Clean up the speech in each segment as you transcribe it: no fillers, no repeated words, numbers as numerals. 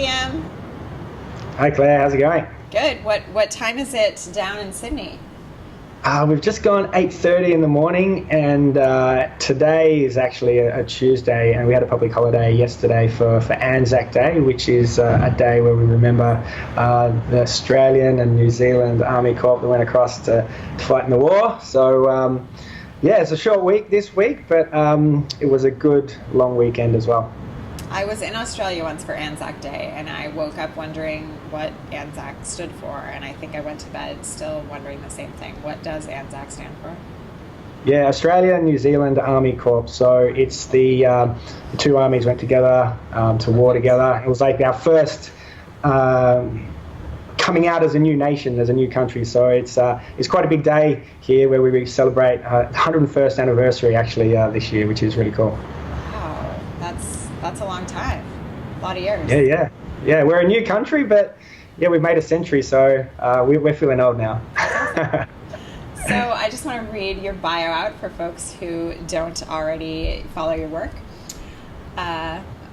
Liam. Hi Claire, how's it going? Good. What time is it down in Sydney? We've just gone 8:30 in the morning, and today is actually a Tuesday, and we had a public holiday yesterday for Anzac Day, which is a day where we remember the Australian and New Zealand Army Corps that went across to fight in the war. So yeah, it's a short week this week, but it was a good long weekend as well. I was in Australia once for Anzac Day, and I woke up wondering what Anzac stood for, and I think I went to bed still wondering the same thing. What does Anzac stand for? Yeah, Australia and New Zealand Army Corps. So it's the two armies went together to war together. It was like our first coming out as a new nation, as a new country. So it's quite a big day here where we celebrate 101st anniversary actually this year, which is really cool. Wow, that's a long time. A lot of years. Yeah. We're a new country, but yeah, we've made a century, so we're feeling old now. So I just want to read your bio out for folks who don't already follow your work.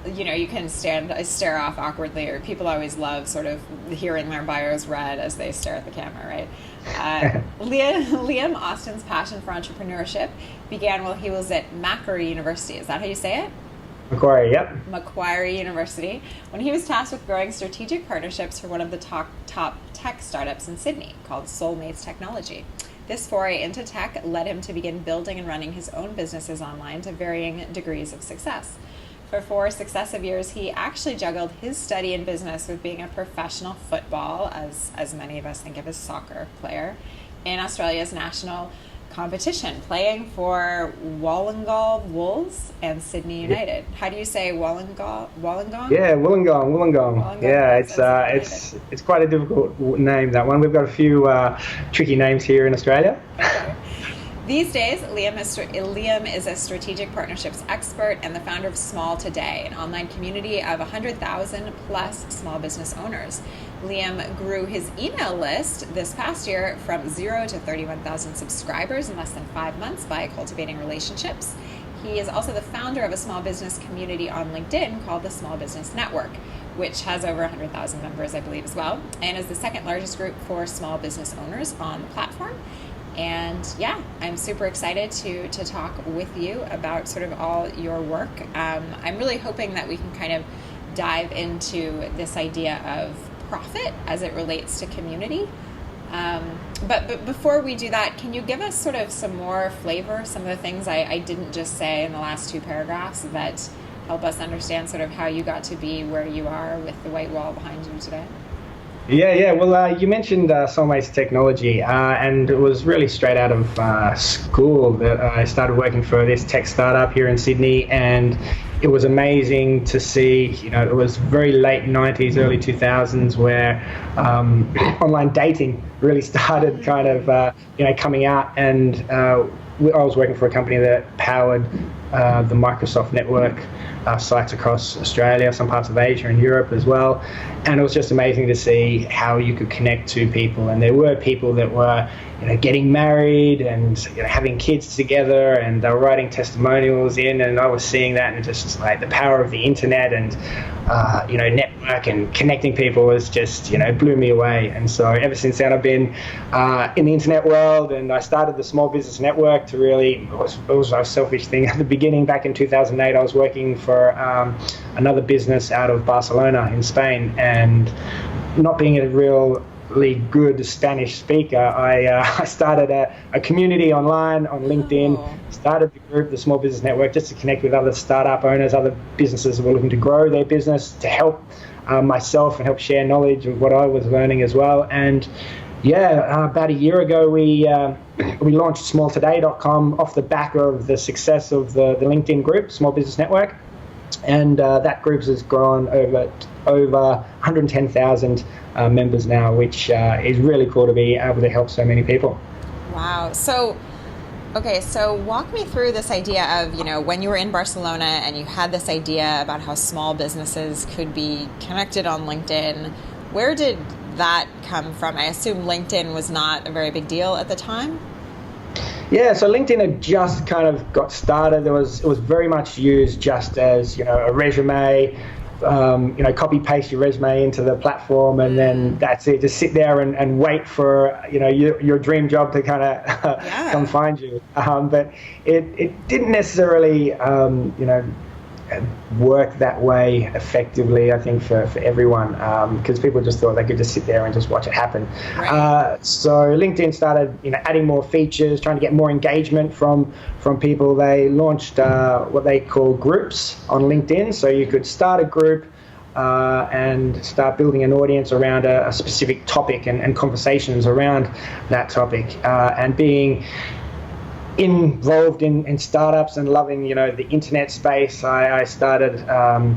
You can stare off awkwardly, or people always love sort of hearing their bios read as they stare at the camera, right? Liam Austin's passion for entrepreneurship began while he was at Macquarie University. Is that how you say it? Macquarie, yep. Macquarie University, when he was tasked with growing strategic partnerships for one of the top tech startups in Sydney called Soulmates Technology. This foray into tech led him to begin building and running his own businesses online to varying degrees of success. For 4 successive years, he actually juggled his study and business with being a professional football, as many of us think of as soccer player, in Australia's national competition, playing for Wollongong Wolves and Sydney United. How do you say Wollongong? Yeah, Wollongong. Yeah, it's quite a difficult name, that one. We've got a few tricky names here in Australia. Okay. These days, Liam is a strategic partnerships expert and the founder of Small Today, an online community of 100,000 plus small business owners. Liam grew his email list this past year from 0 to 31,000 subscribers in less than 5 months by cultivating relationships. He is also the founder of a small business community on LinkedIn called the Small Business Network, which has over 100,000 members, I believe, as well, and is the second largest group for small business owners on the platform. And yeah, I'm super excited to talk with you about sort of all your work. I'm really hoping that we can kind of dive into this idea of profit as it relates to community. But before we do that, can you give us sort of some more flavor, some of the things I didn't just say in the last 2 paragraphs that help us understand sort of how you got to be where you are with the white wall behind you today? Yeah. Well, you mentioned Soulmates Technology, and it was really straight out of school that I started working for this tech startup here in Sydney, and it was amazing to see. It was very late 90s, early 2000s, where online dating really started kind of coming out, and I was working for a company that powered the Microsoft network sites across Australia, some parts of Asia and Europe as well. And it was just amazing to see how you could connect to people. And there were people that were getting married and having kids together, and they were writing testimonials in, and I was seeing that, and just like the power of the internet and network and connecting people was just blew me away. And so ever since then I've been in the internet world, and I started the Small Business Network to really, it was a selfish thing at the beginning. Back in 2008 I was working for another business out of Barcelona in Spain, and not being a really good Spanish speaker, I started a community online on LinkedIn, started the group, the Small Business Network, just to connect with other startup owners, other businesses that were looking to grow their business, to help myself and help share knowledge of what I was learning as well. And about a year ago, we launched smalltoday.com off the back of the success of the LinkedIn group, Small Business Network. And that group has grown over 110,000 members now, which is really cool to be able to help so many people. Wow. So walk me through this idea of, when you were in Barcelona and you had this idea about how small businesses could be connected on LinkedIn. Where did that come from? I assume LinkedIn was not a very big deal at the time. Yeah, so LinkedIn had just kind of got started. It was very much used just as a resume copy paste your resume into the platform, and then that's it. Just sit there and wait for your dream job to kind of come find you. But it didn't necessarily work that way effectively, I think, for everyone, because people just thought they could just sit there and just watch it happen. Right. So LinkedIn started adding more features, trying to get more engagement from people. They launched what they call groups on LinkedIn, so you could start a group and start building an audience around a specific topic and conversations around that topic, and being involved in startups and loving the internet space. I started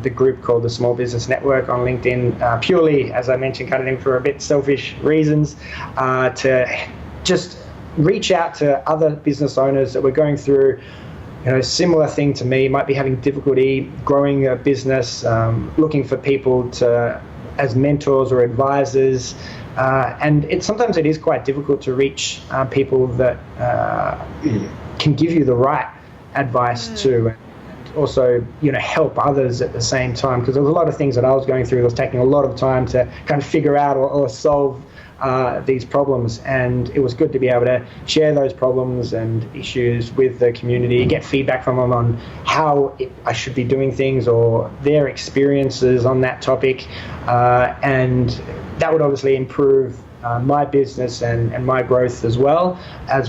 the group called the Small Business Network on LinkedIn, purely, as I mentioned, kind of thing, for a bit selfish reasons, to just reach out to other business owners that were going through similar thing to me, might be having difficulty growing a business, looking for people as mentors or advisors. And sometimes it is quite difficult to reach people that can give you the right advice too, and also help others at the same time, because there was a lot of things that I was going through that was taking a lot of time to kind of figure out or solve these problems, and it was good to be able to share those problems and issues with the community, get feedback from them on how I should be doing things or their experiences on that topic, and that would obviously improve my business and my growth as well as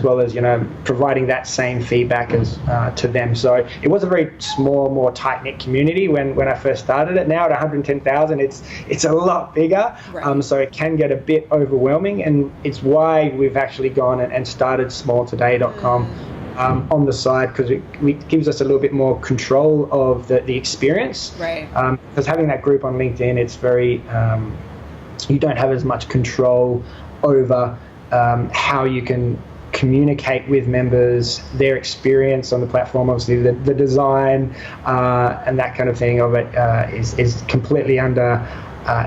providing that same feedback as to them. So it was a very small, more tight-knit community when I first started it. Now at 110,000, it's a lot bigger, right. So it can get a bit overwhelming, and it's why we've actually gone and started smalltoday.com on the side, because it gives us a little bit more control of the experience. Right. Because having that group on LinkedIn, it's very you don't have as much control over how you can communicate with members, their experience on the platform. Obviously, the design and that kind of thing of it is completely under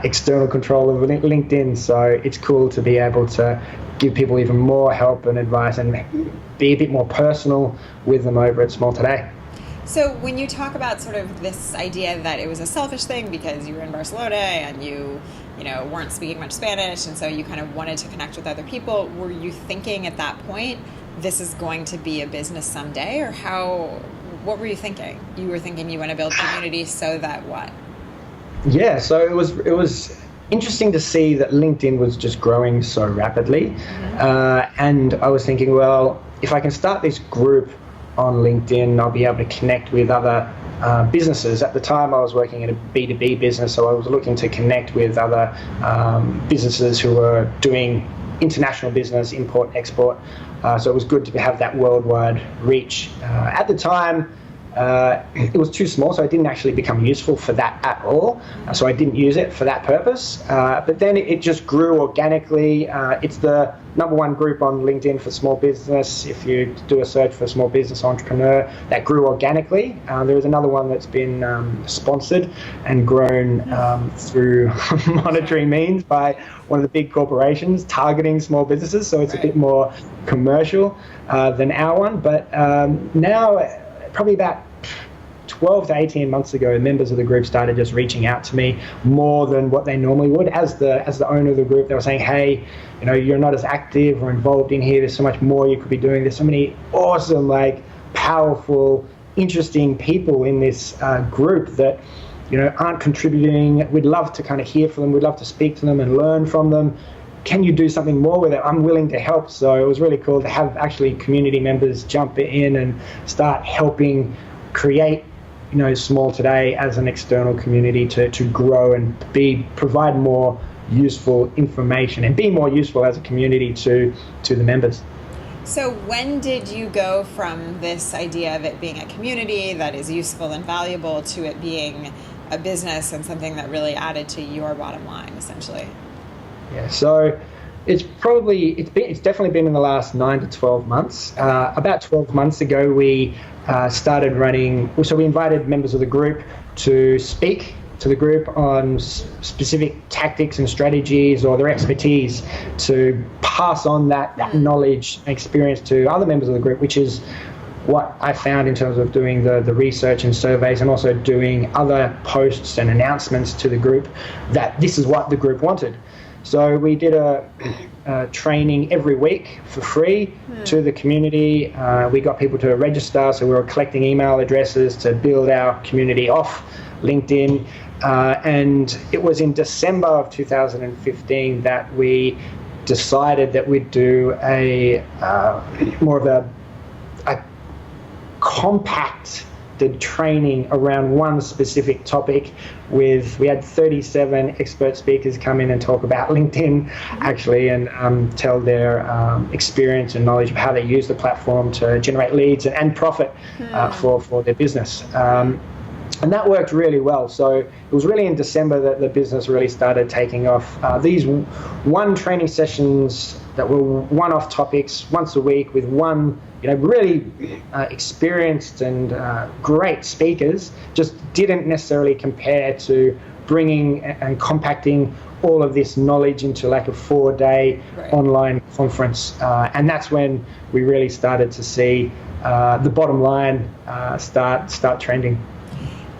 external control of LinkedIn. So it's cool to be able to give people even more help and advice and be a bit more personal with them over at Small Today. So when you talk about sort of this idea that it was a selfish thing because you were in Barcelona and you weren't speaking much Spanish, and so you kind of wanted to connect with other people, were you thinking at that point, this is going to be a business someday, or what were you thinking? You were thinking you want to build community so that what? Yeah, so it was interesting to see that LinkedIn was just growing so rapidly, and I was thinking, well, if I can start this group on LinkedIn, I'll be able to connect with other businesses. At the time, I was working in a B2B business, so I was looking to connect with other businesses who were doing international business, import, export. So it was good to have that worldwide reach. At the time, it was too small, so it didn't actually become useful for that at all. So I didn't use it for that purpose. But then it just grew organically. It's the #1 group on LinkedIn for small business. If you do a search for small business entrepreneur, that grew organically. There is another one that's been sponsored and grown through monetary means by one of the big corporations targeting small businesses. So it's a bit more commercial than our one. But now, probably about 12 to 18 months ago, members of the group started just reaching out to me more than what they normally would. As the owner of the group, they were saying, hey, you're not as active or involved in here. There's so much more you could be doing. There's so many awesome, powerful, interesting people in this group that, aren't contributing. We'd love to kind of hear from them. We'd love to speak to them and learn from them. Can you do something more with it? I'm willing to help. So it was really cool to have actually community members jump in and start helping create Small Today as an external community to grow and provide more useful information and be more useful as a community to the members. So when did you go from this idea of it being a community that is useful and valuable to it being a business and something that really added to your bottom line, essentially? Yeah, so it's definitely been in the last 9 to 12 months. About 12 months ago, we started running. So we invited members of the group to speak to the group on specific tactics and strategies or their expertise to pass on that knowledge and experience to other members of the group, which is what I found in terms of doing the research and surveys, and also doing other posts and announcements to the group, that this is what the group wanted. So we did a training every week for free to the community. We got people to register, so we were collecting email addresses to build our community off LinkedIn. And it was in December of 2015 that we decided that we'd do a more of a compacted training around one specific topic. We had 37 expert speakers come in and talk about LinkedIn, actually, and tell their experience and knowledge of how they use the platform to generate leads and profit for their business. And that worked really well. So it was really in December that the business really started taking off. These one training sessions that were one-off topics once a week with one, really experienced and great speakers, just didn't necessarily compare to bringing and compacting all of this knowledge into like a 4-day online conference. And that's when we really started to see the bottom line start trending.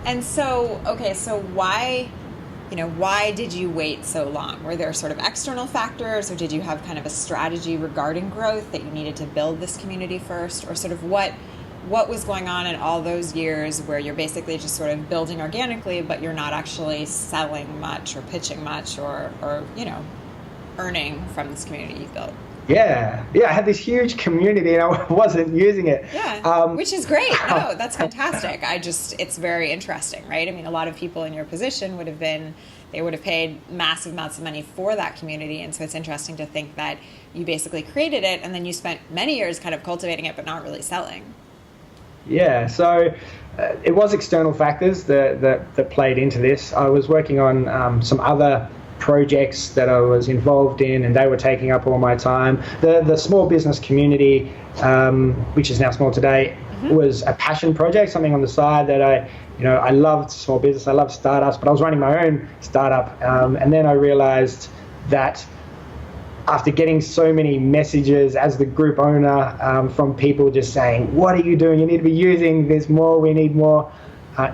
And so, so why did you wait so long? Were there sort of external factors, or did you have kind of a strategy regarding growth that you needed to build this community first? Or sort of what was going on in all those years where you're basically just sort of building organically, but you're not actually selling much or pitching much or earning from this community you've built? Yeah, I had this huge community and I wasn't using it. Yeah, which is great. No, that's fantastic. It's very interesting, right? I mean, a lot of people in your position would have paid massive amounts of money for that community. And so it's interesting to think that you basically created it and then you spent many years kind of cultivating it, but not really selling. Yeah, so it was external factors that played into this. I was working on some other projects that I was involved in, and they were taking up all my time. The small business community, which is now Small Today, was a passion project, something on the side that I loved small business, I loved startups, but I was running my own startup. And then I realized that after getting so many messages as the group owner from people just saying, what are you doing? You need to be using this more. We need more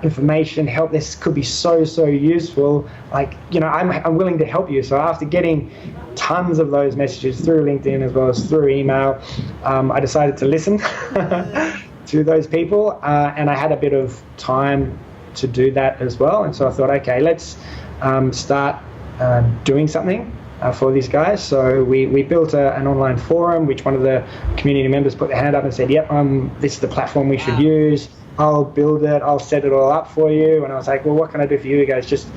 information, help. This could be so useful. I'm willing to help you. So after getting tons of those messages through LinkedIn as well as through email, I decided to listen to those people, and I had a bit of time to do that as well. And so I thought, okay, let's start doing something for these guys. So we built an online forum, which one of the community members put their hand up and said, yep, this is the platform we should use. I'll build it, I'll set it all up for you. And I was like, well, what can I do for you guys? Just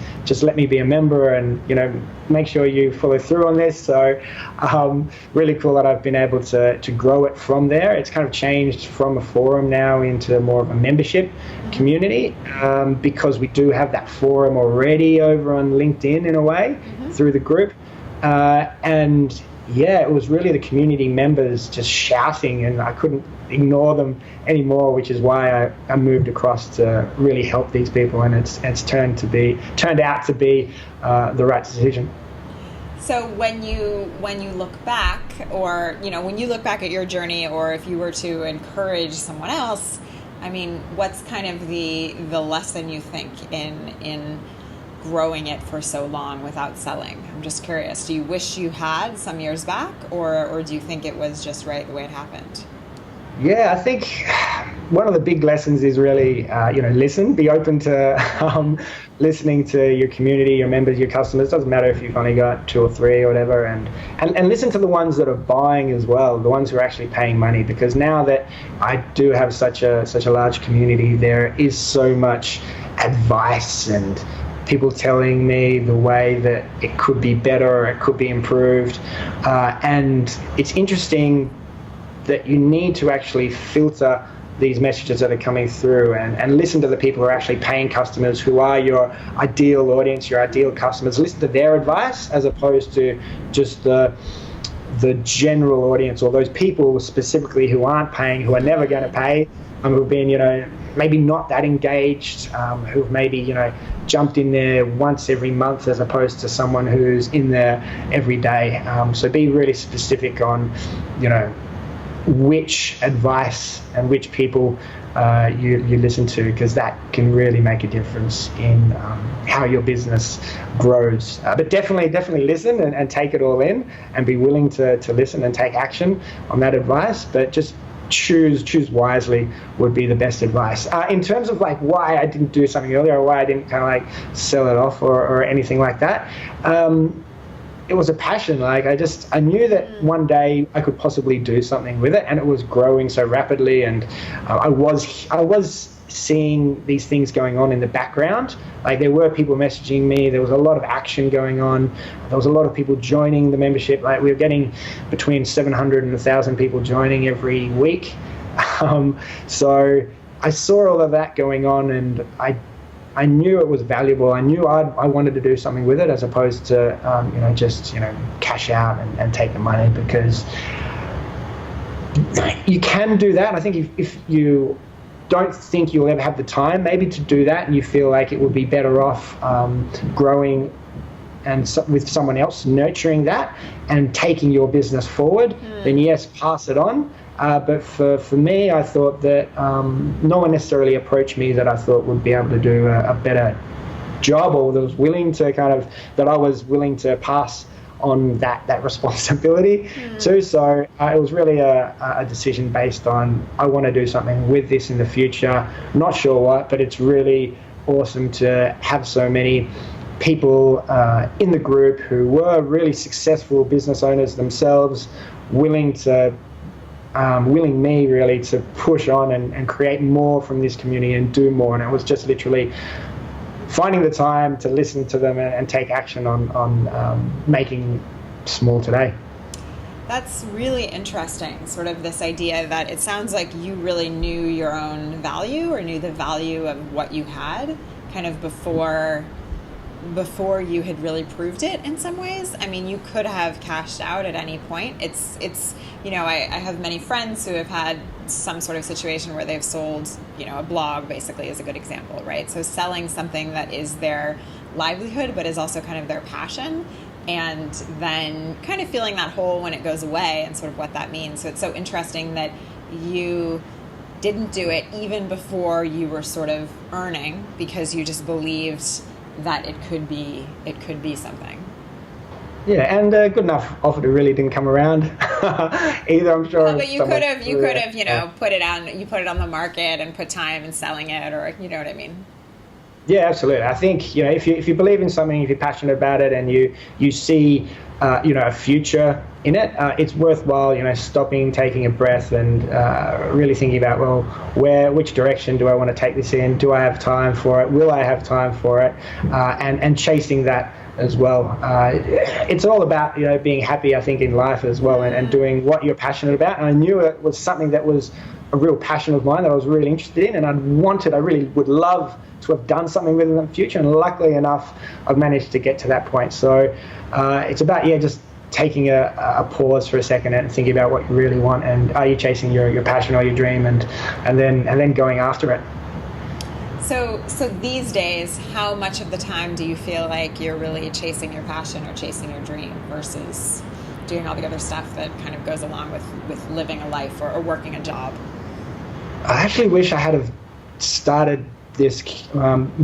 let me be a member and, make sure you follow through on this. So really cool that I've been able to grow it from there. It's kind of changed from a forum now into more of a membership community, because we do have that forum already over on LinkedIn in a way through the group. And yeah, it was really the community members just shouting, and I couldn't ignore them anymore, which is why I moved across to really help these people, and it's turned out to be the right decision. So when you look back, or when you look back at your journey, or if you were to encourage someone else, I mean, what's kind of the lesson you think in growing it for so long without selling? I'm just curious. Do you wish you had some years back, or do you think it was just right the way it happened? Yeah, I think one of the big lessons is really, listen, be open to listening to your community, your members, your customers. Doesn't matter if you've only got 2 or 3 or whatever, and listen to the ones that are buying as well, the ones who are actually paying money. Because now that I do have such a large community, there is so much advice and people telling me the way that it could be better or it could be improved. And it's interesting that you need to actually filter these messages that are coming through and listen to the people who are actually paying customers, who are your ideal audience, your ideal customers. Listen to their advice as opposed to just the general audience, or those people specifically who aren't paying, who are never going to pay, who've been, maybe not that engaged, who've maybe, jumped in there once every month as opposed to someone who's in there every day. So be really specific on, which advice and which people you listen to, because that can really make a difference in how your business grows. But definitely listen and take it all in, and be willing to listen and take action on that advice. But just choose wisely would be the best advice. In terms of like why I didn't do something earlier, or why I didn't kind of like sell it off or anything like that, it was a passion. Like I knew that one day I could possibly do something with it, and it was growing so rapidly, and I was seeing these things going on in the background. Like there were people messaging me, there was a lot of action going on, there was a lot of people joining the membership. Like we were getting between 700 and 1,000 people joining every week. So I saw all of that going on, and I knew it was valuable. I knew I wanted to do something with it, as opposed to just cash out and take the money, because you can do that. I think if you don't think you'll ever have the time maybe to do that, and you feel like it would be better off growing and with someone else nurturing that and taking your business forward, then yes, pass it on. But for me, I thought that no one necessarily approached me that I thought would be able to do a better job, or that was willing to that I was willing to pass on that responsibility too. So it was really a decision based on, I want to do something with this in the future. Not sure what, but it's really awesome to have so many people in the group who were really successful business owners themselves, willing me really to push on and create more from this community and do more. And it was just literally finding the time to listen to them and take action on making small today. That's really interesting, sort of this idea that it sounds like you really knew your own value, or knew the value of what you had kind of before you had really proved it in some ways. I mean, you could have cashed out at any point. It's I have many friends who have had some sort of situation where they've sold, a blog basically is a good example, right? So selling something that is their livelihood, but is also kind of their passion, and then kind of feeling that hole when it goes away and sort of what that means. So it's so interesting that you didn't do it even before you were sort of earning, because you just believed that it could be something. Yeah, and a good enough offer really didn't come around either, I'm sure. But you could have, put it on the market and put time in selling it, or you know what I mean? Yeah, absolutely. I think if you believe in something, if you're passionate about it, and you see a future in it, it's worthwhile stopping, taking a breath, and really thinking about, well, which direction do I want to take this in? Do I have time for it? Will I have time for it? And chasing that as well. It's all about being happy, I think, in life as well, and doing what you're passionate about. And I knew it was something that was a real passion of mine that I was really interested in, and I really would love to have done something with it in the future. And luckily enough, I've managed to get to that point. So it's about just taking a pause for a second and thinking about what you really want, and are you chasing your passion or your dream, and then going after it. So these days, how much of the time do you feel like you're really chasing your passion or chasing your dream versus doing all the other stuff that kind of goes along with living a life or working a job? I actually wish I had have started this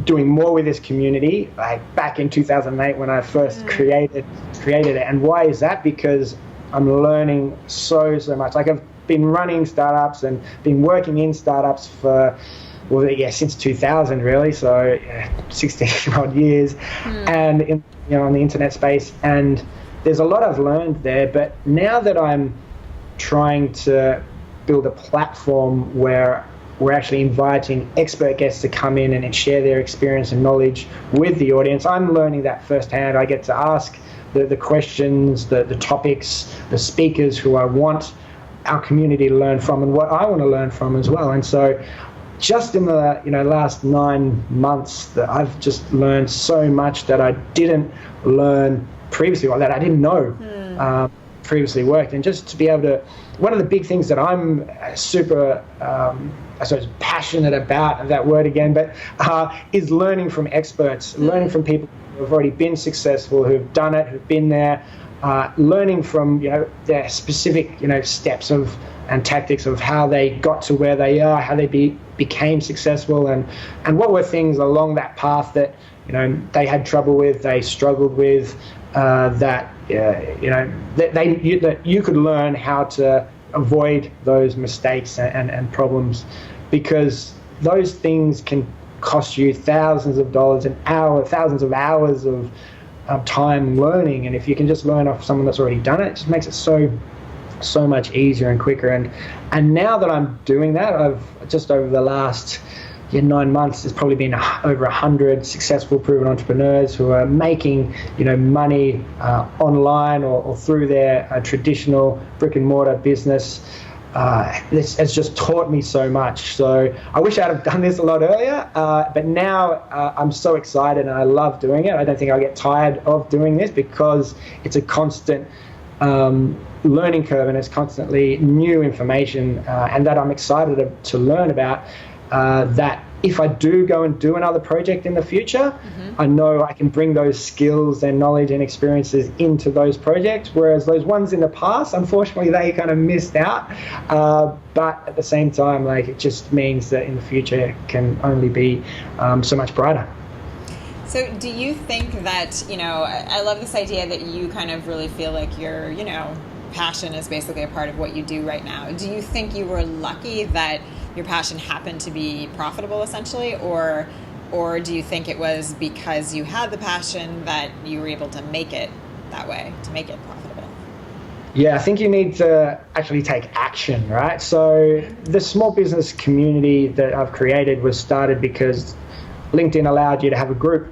doing more with this community like back in 2008 when I first created it. And why is that? Because I'm learning so much. Like I've been running startups and been working in startups for since 2000 really, so 16 odd years, and in on the internet space, and there's a lot I've learned there. But now that I'm trying to build a platform where we're actually inviting expert guests to come in and share their experience and knowledge with the audience, I'm learning that firsthand. I get to ask the questions, the topics, the speakers who I want our community to learn from, and what I want to learn from as well. And so just in the last 9 months, that I've just learned so much that I didn't learn previously, or that I didn't know previously worked. And just to be able to, one of the big things that I'm super I suppose passionate about, that word again, but is learning from experts, learning from people who have already been successful, who've done it, who've been there, learning from their specific steps of and tactics of how they got to where they are, how they became successful, and what were things along that path that they had trouble with, they struggled with, that you could learn how to avoid those mistakes and problems, because those things can cost you thousands of dollars an hour, thousands of hours of time learning. And if you can just learn off someone that's already done it, it just makes it so much easier and quicker. And now that I'm doing that, I've just over the last 9 months, there's probably been over 100 successful proven entrepreneurs who are making money online or through their traditional brick and mortar business. This has just taught me so much. So I wish I'd have done this a lot earlier, but now I'm so excited and I love doing it. I don't think I'll get tired of doing this, because it's a constant learning curve, and it's constantly new information, and that I'm excited to learn about, that if I do go and do another project in the future, I know I can bring those skills and knowledge and experiences into those projects, whereas those ones in the past, unfortunately, they kind of missed out. But at the same time, it just means that in the future it can only be so much brighter. So do you think that, I love this idea that you kind of really feel like your, passion is basically a part of what you do right now. Do you think you were lucky that your passion happened to be profitable, essentially, or do you think it was because you had the passion that you were able to make it that way, to make it profitable? Yeah, I think you need to actually take action, right? So the small business community that I've created was started because LinkedIn allowed you to have a group.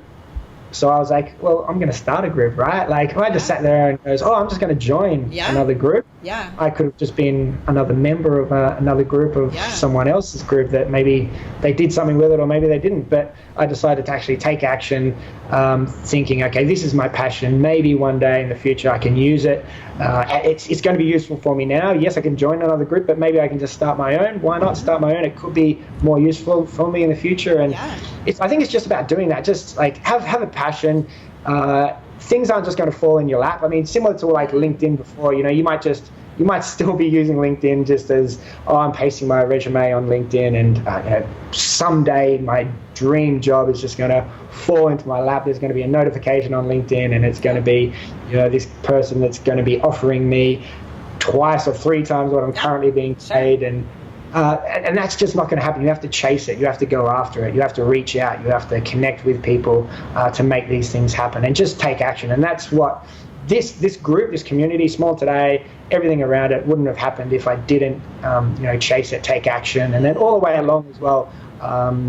So I was like, well, I'm going to start a group, right? If I just sat there and goes, I'm just going to join another group. Yeah. I could have just been another member of another group of someone else's group that maybe they did something with it or maybe they didn't. But I decided to actually take action, thinking, okay, this is my passion. Maybe one day in the future I can use it. It's going to be useful for me now. Yes, I can join another group, but maybe I can just start my own. Why not start my own? It could be more useful for me in the future. And I think it's just about doing that. Just have a passion. Things aren't just going to fall in your lap. I mean, similar to LinkedIn before, you might still be using LinkedIn just as, I'm pasting my resume on LinkedIn, and someday my dream job is just going to fall into my lap. There's going to be a notification on LinkedIn, and it's going to be, this person that's going to be offering me twice or three times what I'm currently being paid, and that's just not going to happen. You have to chase it. You have to go after it. You have to reach out. You have to connect with people to make these things happen, and just take action. And that's what this group, this community, Small Today, everything around it wouldn't have happened if I didn't, chase it, take action. And then all the way along as well,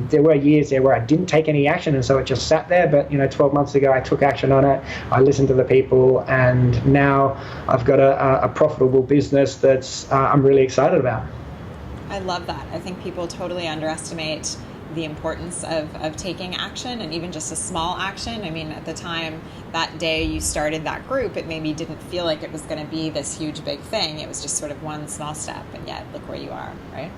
there were years there where I didn't take any action, and so it just sat there. But 12 months ago, I took action on it. I listened to the people, and now I've got a profitable business that's I'm really excited about. I love that. I think people totally underestimate the importance of taking action, and even just a small action. I mean, at the time, that day you started that group, it maybe didn't feel like it was going to be this huge, big thing. It was just sort of one small step, and yet look where you are, right?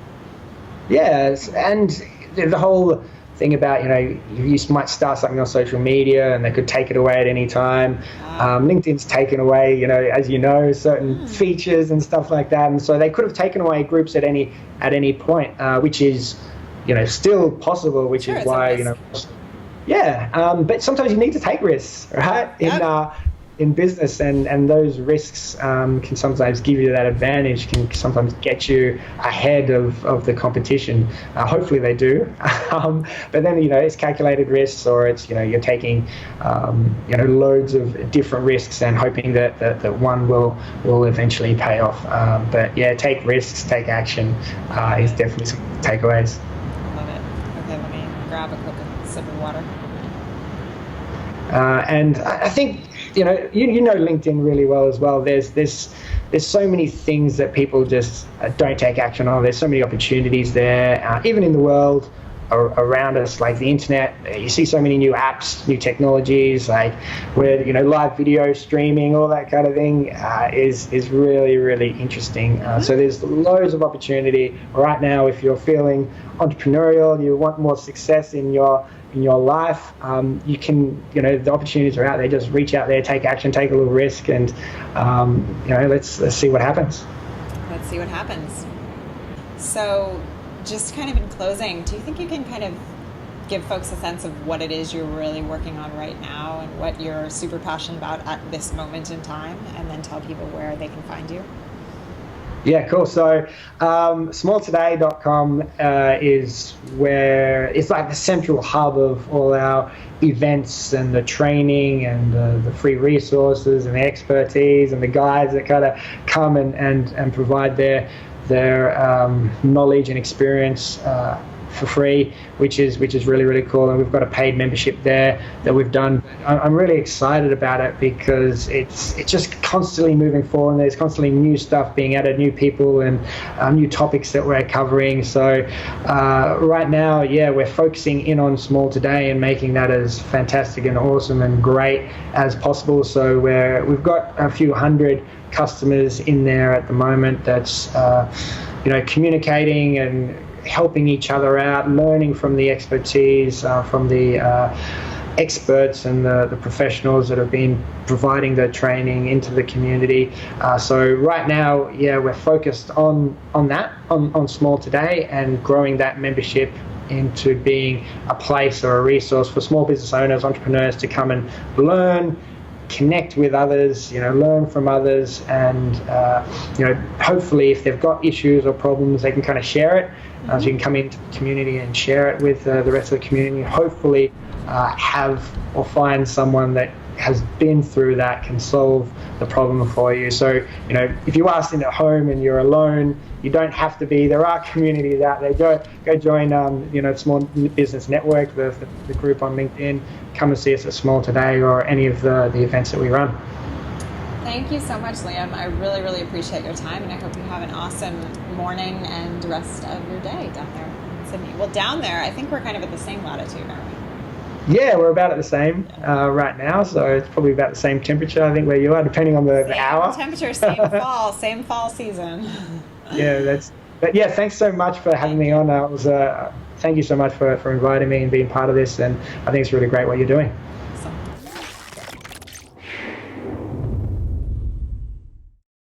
Yes, and the whole thing about, you might start something on social media and they could take it away at any time. LinkedIn's taken away, as certain features and stuff like that. And so they could have taken away groups at any point, which is, still possible, which is why, but sometimes you need to take risks, right? In business, and those risks can sometimes give you that advantage, can sometimes get you ahead of the competition. Hopefully they do. But then, it's calculated risks, or it's, you're taking, loads of different risks and hoping that one will eventually pay off. But yeah, take risks, take action is definitely some takeaways. Love it. Okay, let me grab a quick sip of water. And I think, you know LinkedIn really well as well. There's so many things that people just don't take action on. There's so many opportunities there, even in the world around us, like the internet. You see so many new apps, new technologies, like where live video streaming, all that kind of thing is really, really interesting. So there's loads of opportunity right now. If you're feeling entrepreneurial, you want more success in your life, you can, the opportunities are out there. Just reach out there, take action, take a little risk, and let's see what happens. Let's see what happens. So just kind of in closing, do you think you can kind of give folks a sense of what it is you're really working on right now and what you're super passionate about at this moment in time, and then tell people where they can find you? Yeah, cool. So smalltoday.com is where it's like the central hub of all our events and the training and the free resources and the expertise and the guides that kind of come and provide their knowledge and experience for free, which is really, really cool. And we've got a paid membership there that we've done. I'm really excited about it because it's just constantly moving forward, and there's constantly new stuff being added, new people and new topics that we're covering. So right now, yeah, we're focusing in on Small Today and making that as fantastic and awesome and great as possible. So we've got a few hundred customers in there at the moment that's communicating and helping each other out, learning from the expertise, from the experts and the professionals that have been providing the training into the community. So right now, yeah, we're focused on that, on Small Today, and growing that membership into being a place or a resource for small business owners, entrepreneurs to come and learn, connect with others, learn from others, and hopefully if they've got issues or problems, they can kind of share it. So you can come into the community and share it with the rest of the community. Hopefully have or find someone that has been through that, can solve the problem for you. So, if you are sitting at home and you're alone, you don't have to be. There are communities out there. Go join, Small Business Network, the group on LinkedIn. Come and see us at Small Today or any of the events that we run. Thank you so much, Liam. I really, really appreciate your time, and I hope you have an awesome morning and rest of your day down there in Sydney. Well, down there, I think we're kind of at the same latitude, aren't we? Yeah, we're about at the same right now, so it's probably about the same temperature, I think, where you are, depending on the hour. Same temperature, same fall season. Yeah, but yeah, thanks so much for having me on. Thank you so much for inviting me and being part of this, and I think it's really great what you're doing.